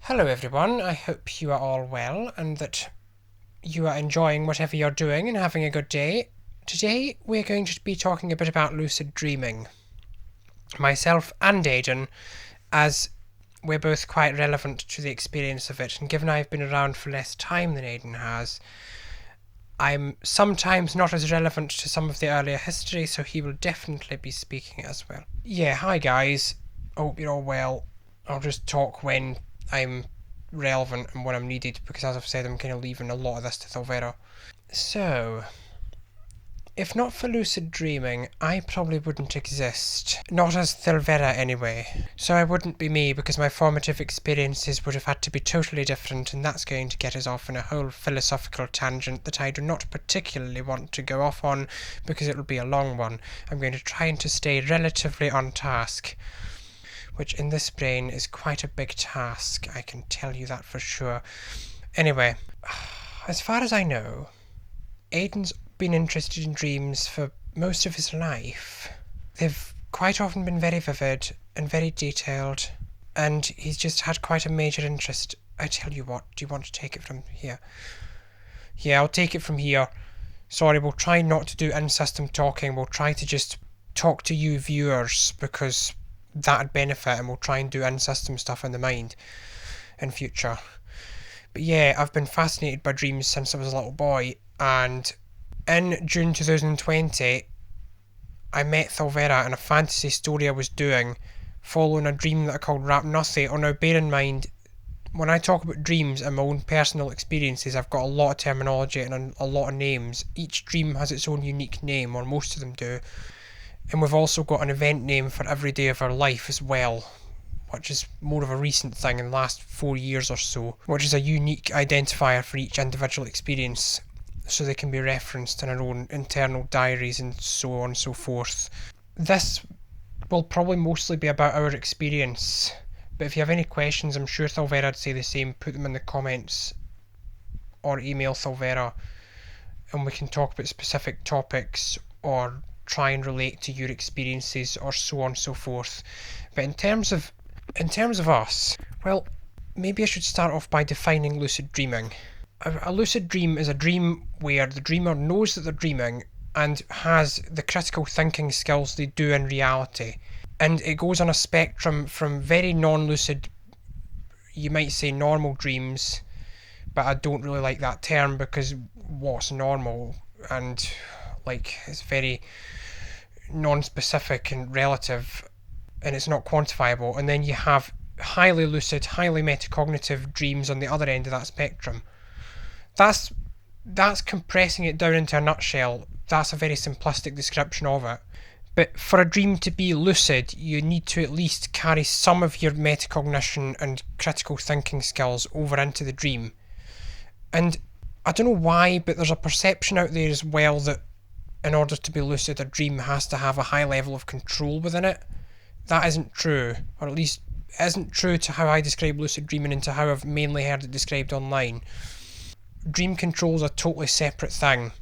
Hello everyone, I hope you are all well and that you are enjoying whatever you're doing and having a good day. Today we're going to be talking a bit about lucid dreaming. Myself and Aiden, as we're both quite relevant to the experience of it, and given I've been around for less time than Aiden has, I'm sometimes not as relevant to some of the earlier history, so he will definitely be speaking as well. Yeah, hi guys. Hope you're all well. I'll just talk when I'm relevant and when I'm needed, because as I've said, I'm kind of leaving a lot of this to Thalvera. So, if not for lucid dreaming, I probably wouldn't exist. Not as Thalvera anyway. So I wouldn't be me, because my formative experiences would have had to be totally different, and that's going to get us off on a whole philosophical tangent that I do not particularly want to go off on, because it'll be a long one. I'm going to try to stay relatively on task, which in this brain is quite a big task, I can tell you that for sure. Anyway, as far as I know, Aiden's been interested in dreams for most of his life. They've quite often been very vivid and very detailed, and he's just had quite a major interest. I tell you what, do you want to take it from here? Yeah, I'll take it from here. Sorry, we'll try not to do in-system talking. We'll try to just talk to you viewers, because that'd benefit, and we'll try and do in-system stuff in the mind in future. But yeah, I've been fascinated by dreams since I was a little boy, and in June 2020, I met Thalvera in a fantasy story I was doing, following a dream that I called Rapnothy. Oh, now bear in mind, when I talk about dreams and my own personal experiences, I've got a lot of terminology and a lot of names. Each dream has its own unique name, or most of them do. And we've also got an event name for every day of our life as well, which is more of a recent thing in the last 4 years or so, which is a unique identifier for each individual experience, so they can be referenced in our own internal diaries and so on and so forth. This will probably mostly be about our experience, but if you have any questions, I'm sure Thalvera would say the same. Put them in the comments or email Thalvera, and we can talk about specific topics or try and relate to your experiences or so on and so forth. But in terms of us, well, maybe I should start off by defining lucid dreaming. A lucid dream is a dream where the dreamer knows that they're dreaming and has the critical thinking skills they do in reality. And it goes on a spectrum from very non-lucid, you might say normal dreams, but I don't really like that term, because what's normal? And it's very non-specific and relative, and it's not quantifiable. And then you have highly lucid, highly metacognitive dreams on the other end of that spectrum. That's compressing it down into a nutshell. That's a very simplistic description of it. But for a dream to be lucid, you need to at least carry some of your metacognition and critical thinking skills over into the dream. And I don't know why, but there's a perception out there as well that in order to be lucid, a dream has to have a high level of control within it. That isn't true, or at least isn't true to how I describe lucid dreaming and to how I've mainly heard it described online. Dream control is a totally separate thing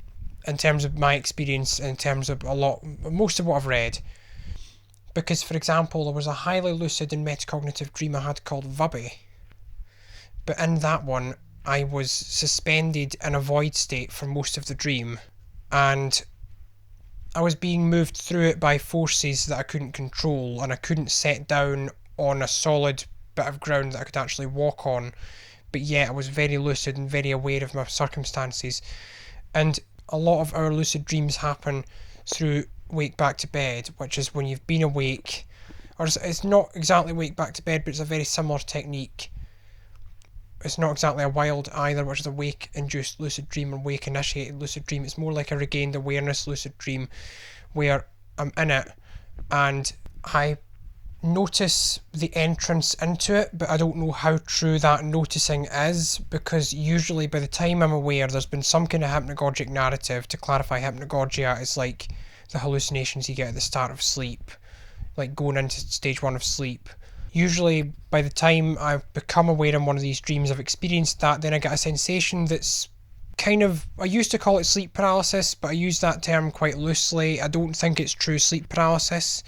in terms of my experience, in terms of most of what I've read. Because, for example, there was a highly lucid and metacognitive dream I had called Vubby. But in that one, I was suspended in a void state for most of the dream, and I was being moved through it by forces that I couldn't control, and I couldn't set down on a solid bit of ground that I could actually walk on, but yet I was very lucid and very aware of my circumstances. And a lot of our lucid dreams happen through wake back to bed, which is when you've been awake, or it's not exactly wake back to bed, but it's a very similar technique. It's not exactly a wild either, which is a wake-induced lucid dream or wake-initiated lucid dream. It's more like a regained awareness lucid dream, where I'm in it and I notice the entrance into it, but I don't know how true that noticing is, because usually by the time I'm aware, there's been some kind of hypnagogic narrative. To clarify, hypnagogia is like the hallucinations you get at the start of sleep, like going into stage 1 of sleep. Usually by the time I've become aware in one of these dreams, I've experienced that, then I get a sensation that's kind of, I used to call it sleep paralysis, but I use that term quite loosely. I don't think it's true sleep paralysis,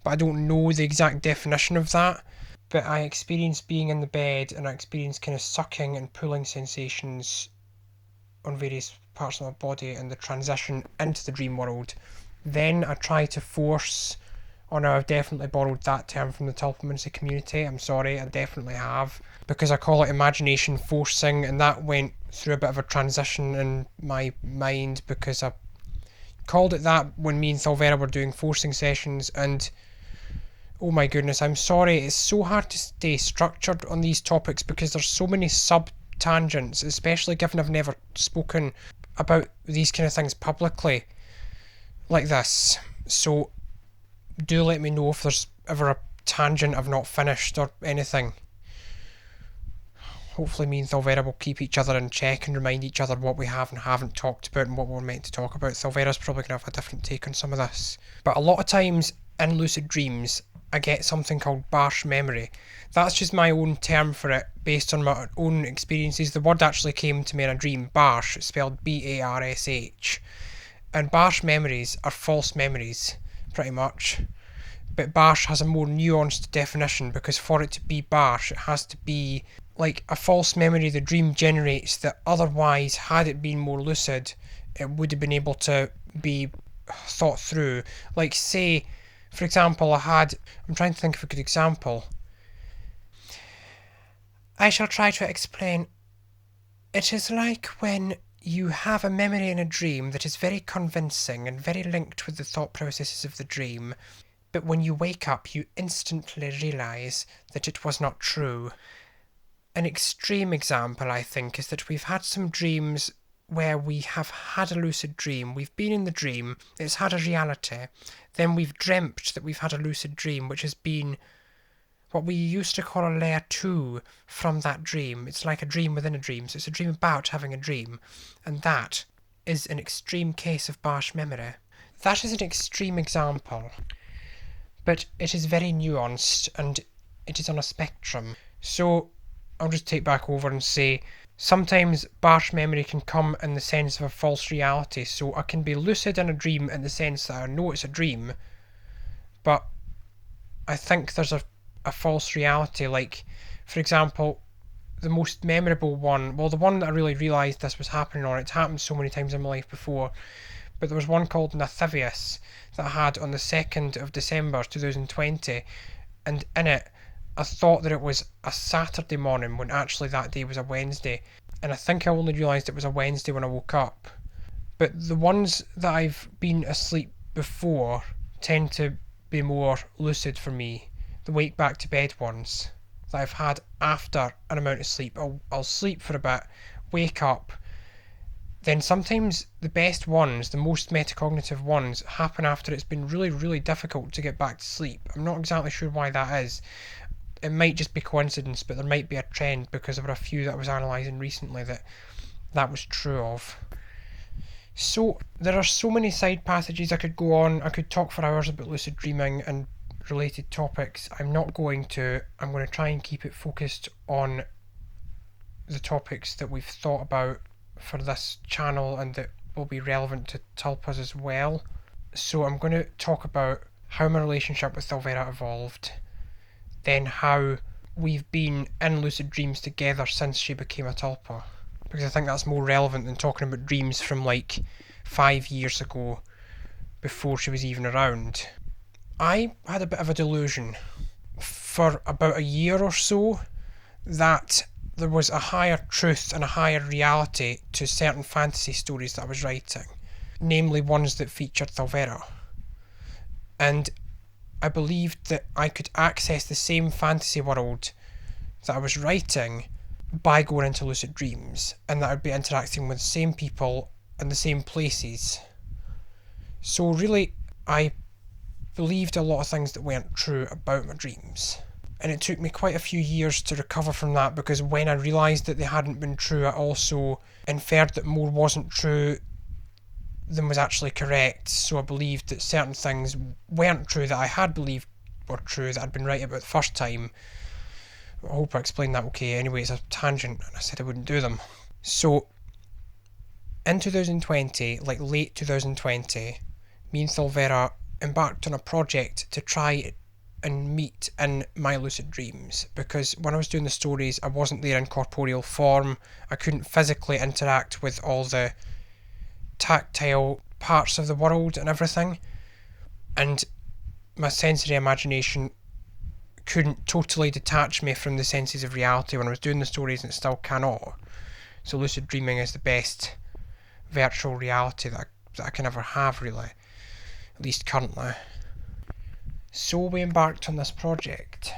but I don't know the exact definition of that. but I experienced being in the bed, and I experienced kind of sucking and pulling sensations on various parts of my body and the transition into the dream world. Then I try to force, or no, I've definitely borrowed that term from the telepathology community. I'm sorry, I definitely have, because I call it imagination forcing, and that went through a bit of a transition in my mind because I called it that when me and Thalvera were doing forcing sessions, and oh my goodness, I'm sorry, it's so hard to stay structured on these topics because there's so many sub-tangents, especially given I've never spoken about these kind of things publicly like this. So do let me know if there's ever a tangent I've not finished or anything. Hopefully me and Thalvera will keep each other in check and remind each other what we have and haven't talked about and what we're meant to talk about. Thalvera's probably going to have a different take on some of this. But a lot of times in lucid dreams, I get something called barsh memory. That's just my own term for it based on my own experiences. The word actually came to me in a dream, barsh, spelled B-A-R-S-H. And barsh memories are false memories, pretty much. But barsh has a more nuanced definition because for it to be barsh, it has to be like a false memory the dream generates that otherwise, had it been more lucid, it would have been able to be thought through. Like, say, for example, I'm trying to think of a good example. I shall try to explain. It is like when you have a memory in a dream that is very convincing and very linked with the thought processes of the dream, but when you wake up, you instantly realise that it was not true. An extreme example, I think, is that we've had some dreams where we have had a lucid dream, we've been in the dream, it's had a reality, then we've dreamt that we've had a lucid dream, which has been what we used to call a layer 2 from that dream. It's like a dream within a dream, so it's a dream about having a dream, and that is an extreme case of barsh memory. That is an extreme example, but it is very nuanced, and it is on a spectrum. So I'll just take back over and say, sometimes barsh memory can come in the sense of a false reality, so I can be lucid in a dream in the sense that I know it's a dream, but I think there's a false reality. Like, for example, the most memorable one, well, the one that I really realised this was happening on, it's happened so many times in my life before, but there was one called Nathivius that I had on the 2nd of December 2020, and in it I thought that it was a Saturday morning when actually that day was a Wednesday, and I think I only realised it was a Wednesday when I woke up. But the ones that I've been asleep before tend to be more lucid for me. The wake back to bed ones that I've had after an amount of sleep. I'll sleep for a bit, wake up, then sometimes the best ones, the most metacognitive ones, happen after it's been really, really difficult to get back to sleep. I'm not exactly sure why that is. It might just be coincidence, but there might be a trend because there were a few that I was analysing recently that was true of. So there are so many side passages I could go on. I could talk for hours about lucid dreaming and related topics. I'm not going to. I'm going to try and keep it focused on the topics that we've thought about for this channel and that will be relevant to tulpas as well. So I'm going to talk about how my relationship with Thalvera evolved, then how we've been in lucid dreams together since she became a tulpa, because I think that's more relevant than talking about dreams from like 5 years ago before she was even around. I had a bit of a delusion for about a year or so that there was a higher truth and a higher reality to certain fantasy stories that I was writing, namely ones that featured Thalvera. And I believed that I could access the same fantasy world that I was writing by going into lucid dreams, and that I would be interacting with the same people and the same places. So really, I believed a lot of things that weren't true about my dreams. And it took me quite a few years to recover from that, because when I realised that they hadn't been true, I also inferred that more wasn't true than was actually correct. So I believed that certain things weren't true that I had believed were true, that I'd been right about the first time. I hope I explained that okay. Anyway, it's a tangent, and I said I wouldn't do them. So in 2020, like late 2020, me and Thalvera embarked on a project to try and meet in my lucid dreams, because when I was doing the stories I wasn't there in corporeal form. I couldn't physically interact with all the tactile parts of the world and everything, and my sensory imagination couldn't totally detach me from the senses of reality when I was doing the stories, and it still cannot. So lucid dreaming is the best virtual reality that I can ever have, really, at least currently. So we embarked on this project,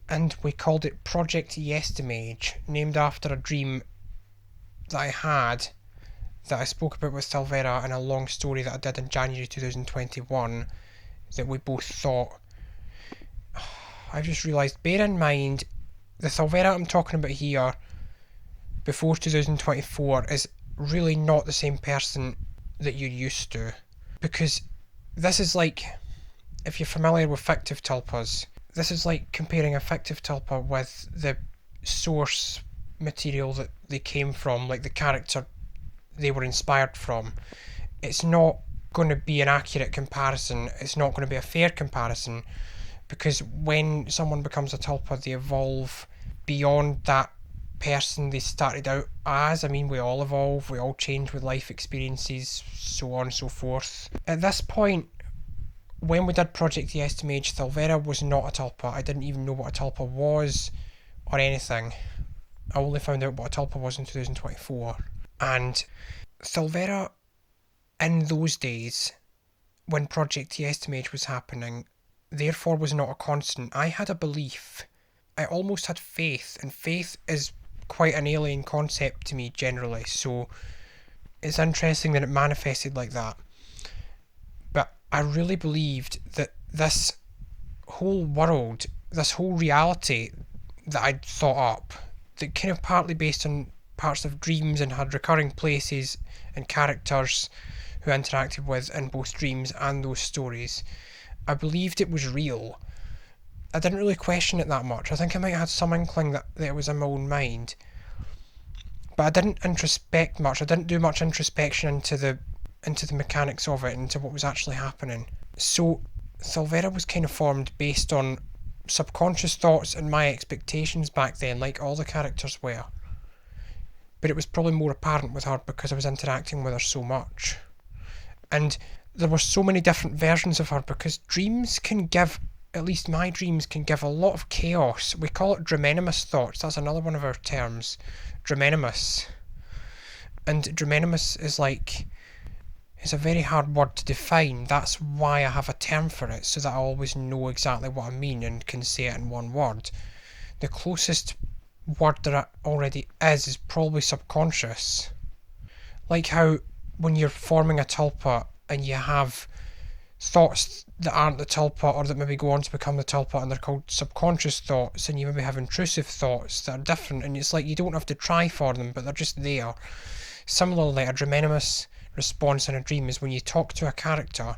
and we called it Project Yestimage, named after a dream that I had that I spoke about with Silvera in a long story that I did in January 2021 that we both thought... I just realised, bear in mind, the Silvera I'm talking about here before 2024 is really not the same person that you're used to, because this is like, if you're familiar with fictive tulpas, this is like comparing a fictive tulpa with the source material that they came from, like the character they were inspired from. It's not going to be an accurate comparison, it's not going to be a fair comparison, because when someone becomes a tulpa, they evolve beyond that person they started out as. I mean, we all evolve, we all change with life experiences, so on and so forth. At this point, when we did Project The Estimage, Silvera was not a tulpa. I didn't even know what a tulpa was or anything. I only found out what a tulpa was in 2024. And Silvera, in those days, when Project The Estimage was happening, therefore was not a constant. I had a belief. I almost had faith, and faith is quite an alien concept to me generally, so it's interesting that it manifested like that. But I really believed that this whole world, this whole reality that I'd thought up, that kind of partly based on parts of dreams and had recurring places and characters who I interacted with in both dreams and those stories, I believed it was real. I didn't really question it that much. I think I might have had some inkling that it was in my own mind, but I didn't introspect much. I didn't do much introspection into the mechanics of it, into what was actually happening. So Silvera was kind of formed based on subconscious thoughts and my expectations back then, like all the characters were. But it was probably more apparent with her because I was interacting with her so much. And there were so many different versions of her, because dreams can give, at least my dreams can give, a lot of chaos. We call it dreamenimus thoughts. That's another one of our terms. Dreamenimus. And dreamenimus is like, it's a very hard word to define. That's why I have a term for it, so that I always know exactly what I mean and can say it in one word. The closest word there already is probably subconscious. Like how when you're forming a tulpa and you have thoughts that aren't the tulpa, or that maybe go on to become the tulpa, and they're called subconscious thoughts, and you maybe have intrusive thoughts that are different, and it's like you don't have to try for them, but they're just there. Similarly, a dreamenimus response in a dream is when you talk to a character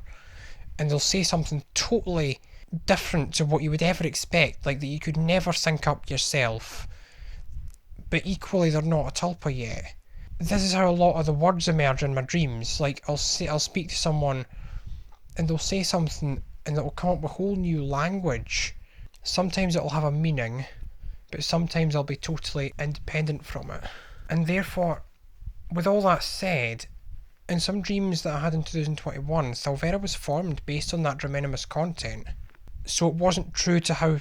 and they'll say something totally different to what you would ever expect, like that you could never think up yourself, but equally they're not a tulpa yet. This is how a lot of the words emerge in my dreams. Like I'll speak to someone and they'll say something and it'll come up with a whole new language. Sometimes it'll have a meaning, but sometimes I'll be totally independent from it. And therefore, with all that said, in some dreams that I had in 2021, Silvera was formed based on that dreamenimus content. So it wasn't true to how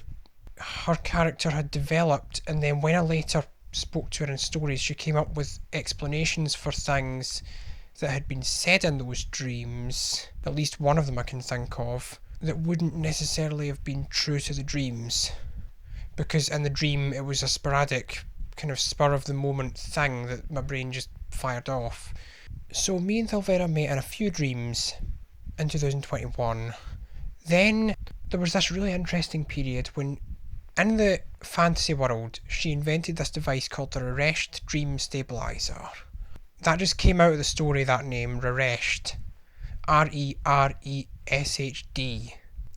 her character had developed, and then when I later spoke to her in stories, she came up with explanations for things that had been said in those dreams, at least one of them I can think of, that wouldn't necessarily have been true to the dreams. Because in the dream it was a sporadic, kind of spur of the moment thing that my brain just fired off. So me and Silvera met in a few dreams in 2021. Then there was this really interesting period when, in the fantasy world, she invented this device called the Rereshed Dream Stabilizer. That just came out of the story, that name, Rereshed. R-E-R-E-S-H-D.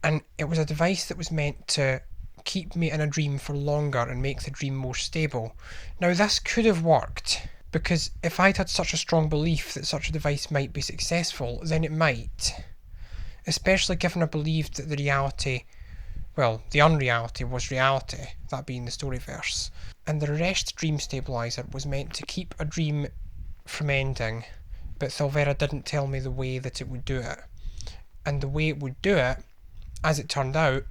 And it was a device that was meant to keep me in a dream for longer and make the dream more stable. Now this could have worked, because if I'd had such a strong belief that such a device might be successful, then it might. Especially given I believed that the reality Well, the unreality was reality, that being the storyverse. And the rest dream stabilizer was meant to keep a dream from ending, but Thelvera didn't tell me the way that it would do it. And the way it would do it, as it turned out,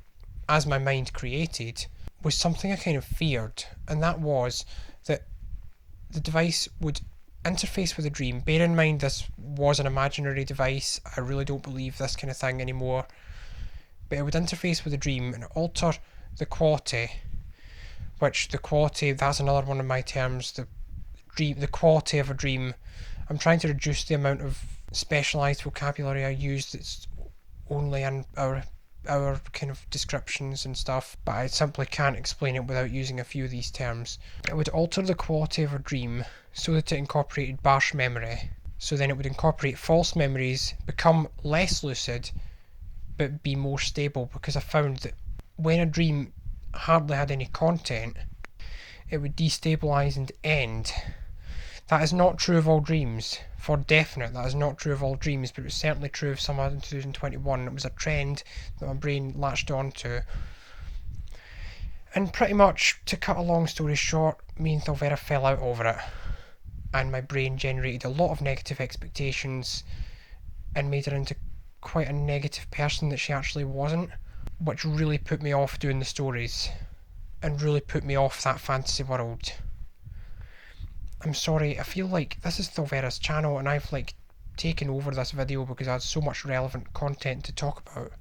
as my mind created, was something I kind of feared, and that was that the device would interface with a dream. Bear in mind this was an imaginary device, I really don't believe this kind of thing anymore, but it would interface with a dream and alter the quality, which the quality, that's another one of my terms, the quality of a dream. I'm trying to reduce the amount of specialised vocabulary I use that's only in our kind of descriptions and stuff, but I simply can't explain it without using a few of these terms. It would alter the quality of a dream so that it incorporated Barsh memory. So then it would incorporate false memories, become less lucid, but be more stable, because I found that when a dream hardly had any content, it would destabilise and end. That is not true of all dreams. For definite, that is not true of all dreams, but it was certainly true of some in 2021. It was a trend that my brain latched onto. And pretty much, to cut a long story short, me and Thelvera fell out over it. And my brain generated a lot of negative expectations and made her into quite a negative person that she actually wasn't, which really put me off doing the stories and really put me off that fantasy world. I'm sorry, I feel like this is Thelvera's channel and I've taken over this video because I had so much relevant content to talk about.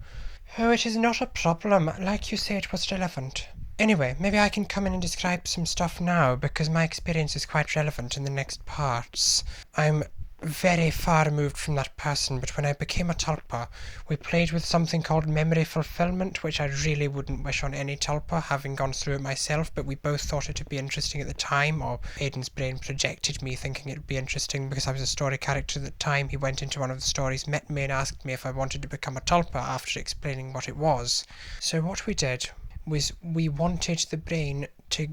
Oh, it is not a problem, like you said it was relevant. Anyway, maybe I can come in and describe some stuff now because my experience is quite relevant in the next parts. I'm very far removed from that person, but when I became a tulpa, we played with something called memory fulfillment, which I really wouldn't wish on any tulpa, having gone through it myself, but we both thought it would be interesting at the time, or Aiden's brain projected me thinking it would be interesting because I was a story character at the time. He went into one of the stories, met me and asked me if I wanted to become a tulpa after explaining what it was. So what we did was we wanted the brain to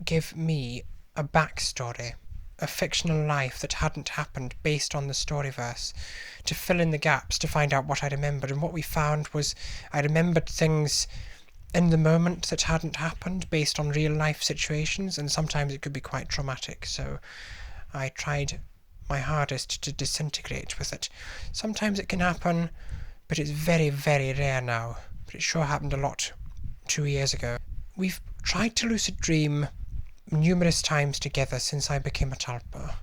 give me a backstory, a fictional life that hadn't happened based on the storyverse, to fill in the gaps, to find out what I remembered. And what we found was I remembered things in the moment that hadn't happened based on real life situations, and sometimes it could be quite traumatic, so I tried my hardest to disintegrate with it. Sometimes it can happen, but it's very, very rare now, but it sure happened a lot 2 years ago. We've tried to lucid dream numerous times together since I became a tulpa,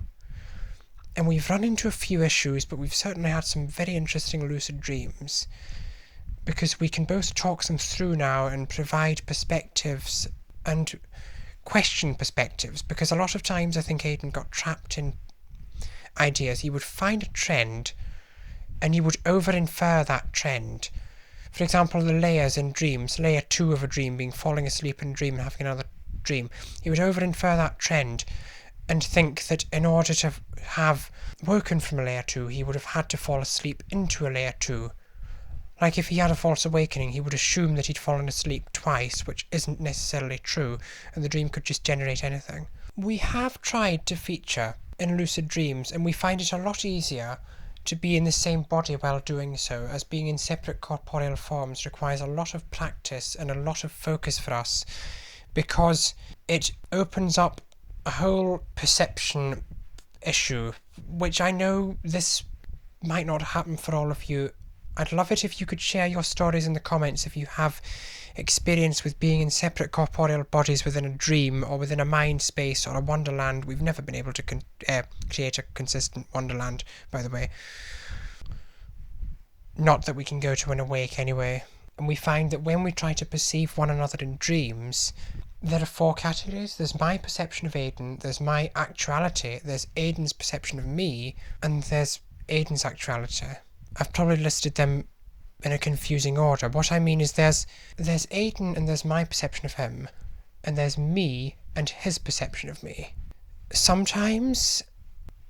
and we've run into a few issues, but we've certainly had some very interesting lucid dreams because we can both talk them through now and provide perspectives and question perspectives, because a lot of times I think Aiden got trapped in ideas. He would find a trend and he would over-infer that trend. For example, the layers in dreams, layer 2 of a dream being falling asleep in a dream and having another dream, he would over-infer that trend and think that in order to have woken from a layer 2, he would have had to fall asleep into a layer 2. Like if he had a false awakening, he would assume that he'd fallen asleep twice, which isn't necessarily true, and the dream could just generate anything. We have tried to feature in lucid dreams, and we find it a lot easier to be in the same body while doing so, as being in separate corporeal forms requires a lot of practice and a lot of focus for us, because it opens up a whole perception issue, which I know this might not happen for all of you. I'd love it if you could share your stories in the comments if you have experience with being in separate corporeal bodies within a dream or within a mind space or a wonderland. We've never been able to create a consistent wonderland, by the way. Not that we can go to an awake anyway. And we find that when we try to perceive one another in dreams, there are 4 categories. There's my perception of Aiden, there's my actuality, there's Aiden's perception of me, and there's Aiden's actuality. I've probably listed them in a confusing order. What I mean is there's Aiden and there's my perception of him, and there's me and his perception of me. Sometimes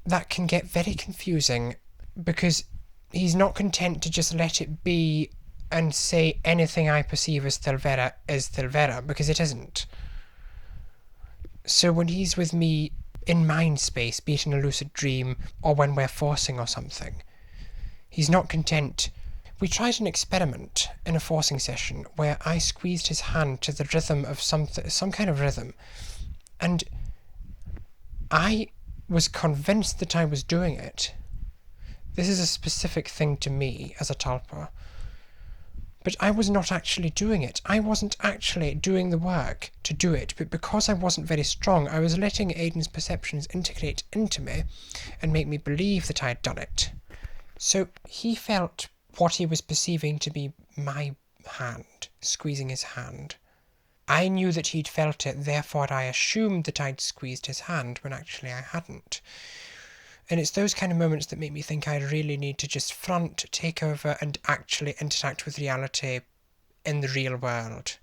that can get very confusing because he's not content to just let it be and say anything I perceive as Thelvera is Thelvera, because it isn't. So when he's with me in mind space, be it in a lucid dream or when we're forcing or something, he's not content. We tried an experiment in a forcing session where I squeezed his hand to the rhythm of some kind of rhythm, and I was convinced that I was doing it. This is a specific thing to me as a tulpa. But I was not actually doing it. I wasn't actually doing the work to do it, but because I wasn't very strong, I was letting Aiden's perceptions integrate into me and make me believe that I had done it. So he felt what he was perceiving to be my hand, squeezing his hand. I knew that he'd felt it, therefore I assumed that I'd squeezed his hand when actually I hadn't. And it's those kind of moments that make me think I really need to just front, take over, and actually interact with reality in the real world.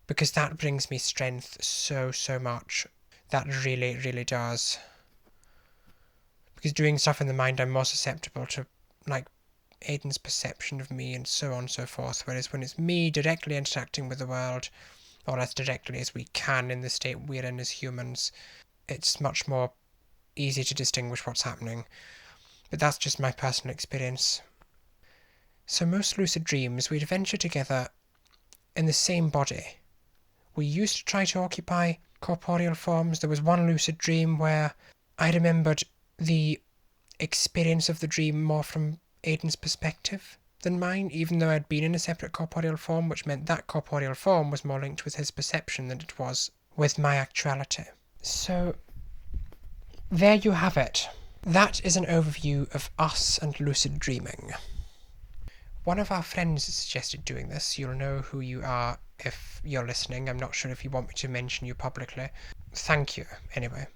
Because that brings me strength so much. That really, really does. Because doing stuff in the mind, I'm more susceptible to, like, Aiden's perception of me and so on and so forth. Whereas when it's me directly interacting with the world, or as directly as we can in the state we're in as humans, it's much more easy to distinguish what's happening. But that's just my personal experience. So most lucid dreams, we'd venture together in the same body. We used to try to occupy corporeal forms. There was one lucid dream where I remembered the experience of the dream more from Aiden's perspective than mine, even though I'd been in a separate corporeal form, which meant that corporeal form was more linked with his perception than it was with my actuality. So there you have it. That is an overview of us and lucid dreaming. One of our friends suggested doing this. You'll know who you are if you're listening. I'm not sure if you want me to mention you publicly. Thank you, anyway.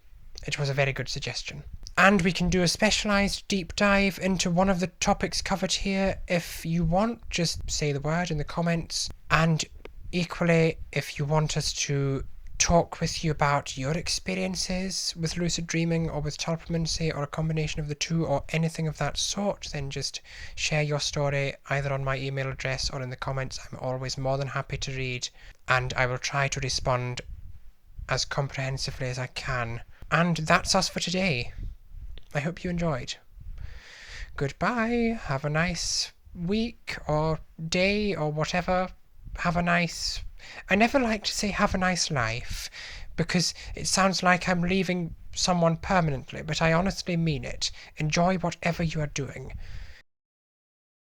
It was a very good suggestion. And we can do a specialised deep dive into one of the topics covered here if you want. Just say the word in the comments. And equally, if you want us to talk with you about your experiences with lucid dreaming or with tulpamancy or a combination of the two or anything of that sort, then just share your story either on my email address or in the comments. I'm always more than happy to read, and I will try to respond as comprehensively as I can. And that's us for today. I hope you enjoyed. Goodbye. Have a nice week or day or whatever. Have a nice... I never like to say have a nice life, because it sounds like I'm leaving someone permanently, but I honestly mean it. Enjoy whatever you are doing.